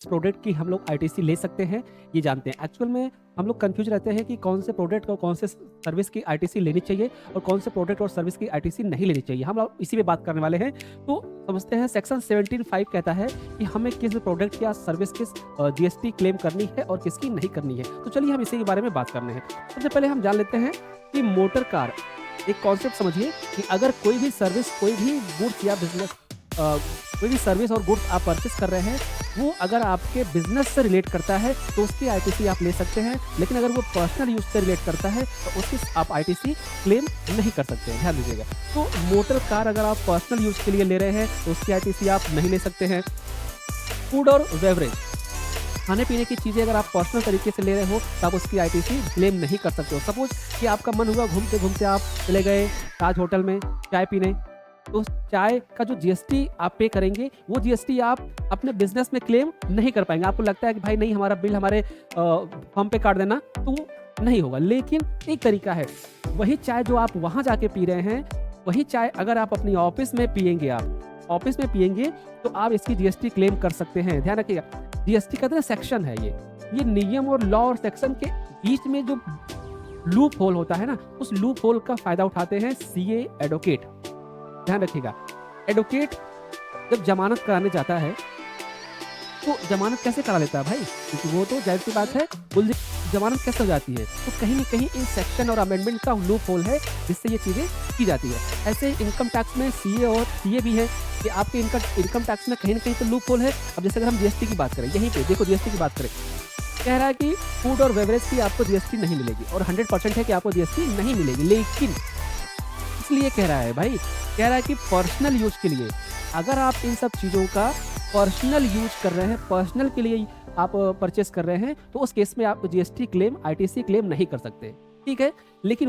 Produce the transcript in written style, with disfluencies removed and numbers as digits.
Product की हम लोग आईटीसी ले सकते हैं, ये जानते हैं। एक्चुअल में हम लोग कन्फ्यूज़ रहते हैं कि कौन से प्रोडक्ट और कौन से सर्विस की आईटीसी लेनी चाहिए और कौन से प्रोडक्ट और सर्विस की आईटीसी नहीं लेनी चाहिए। हम लोग इसी पे बात करने वाले हैं। तो समझते हैं सेक्शन 17(5) कहता है कि हमें किस प्रोडक्ट या सर्विस की जीएसटी क्लेम करनी है और किसकी नहीं करनी है। तो चलिए हम इसी के बारे में बात करने हैं। सबसे पहले हम जान लेते हैं कि मोटर कार एक कॉन्सेप्ट समझिए कि अगर कोई भी सर्विस, कोई भी गुड्स या बिज़नेस कोई भी सर्विस और गुड्स आप परचेस कर रहे हैं, वो अगर आपके बिज़नेस से रिलेट करता है, तो उसकी आईटीसी आप ले सकते हैं। लेकिन अगर वो पर्सनल यूज़ से रिलेट करता है, तो उसकी आप आईटीसी क्लेम नहीं कर सकते हैं, ध्यान दीजिएगा। तो मोटर कार अगर आप पर्सनल यूज़ के लिए ले रहे हैं, तो उसकी आईटीसी आप नहीं ले सकते हैं। फूड और बेवरेज, खाने-पीने की चीज़ें अगर आप पर्सनल तरीके से ले रहे हो, तो आप उसकी आईटीसी क्लेम नहीं कर सकते हो। सपोज़ कि आपका मन हुआ घूमते-घूमते आप चले गए ताज होटल में चाय पीने, तो चाय का जो जीएसटी आप पे करेंगे, वो जीएसटी आप अपने बिज़नेस में क्लेम नहीं कर पाएँगे। आपको लगता है कि भाई नहीं, हमारा बिल हमारे फर्म पे काट देना, तो नहीं होगा। लेकिन एक तरीका है, वही चाय जो आप वहाँ जाके पी रहे हैं, वही चाय अगर आप अपनी ऑफ़िस में पिएँगे ऑफ़िस में पिएँगे, तो आप इसकी जीएसटी क्लेम कर सकते हैं। ध्यान रखिएगा, जीएसटी का ना सेक्शन है ये नियम और लॉ और सेक्शन के बीच में जो लूप होल होता है ना, उस लूप होल का फ़ायदा उठाते हैं सीए एडवोकेट। ध्यान रखिएगा, एडवोकेट जब ज़मानत कराने जाता है, तो ज़मानत कैसे करा लेता है भाई? क्योंकि वो तो ज़ाहिर-सी बात है, उलझ ज़मानत कैसे हो जाती है? तो कहीं न कहीं इन सेक्शन और अमेंडमेंट का लूप होल है, जिससे ये चीज़ें की जाती है। ऐसे इनकम टैक्स में सीए और सीए भी है कि आपके इनकम टैक्स में कहीं न कहीं तो लूप होल है। अब जैसे अगर हम जीएसटी की बात करें, यहीं पे देखो जीएसटी की बात करें, कह रहा है कि फूड और बेवरेज की आपको जीएसटी नहीं मिलेगी और 100% है कि आपको जीएसटी नहीं मिलेगी। लेकिन इसलिए कह रहा है भाई, कह रहा है कि पर्सनल यूज़ के लिए अगर आप इन सब चीज़ों का पर्सनल यूज़ कर रहे हैं, पर्सनल के लिए आप परचेज़ कर रहे हैं, तो उस केस में आप जीएसटी क्लेम, आईटीसी क्लेम नहीं कर सकते। ठीक है? लेकिन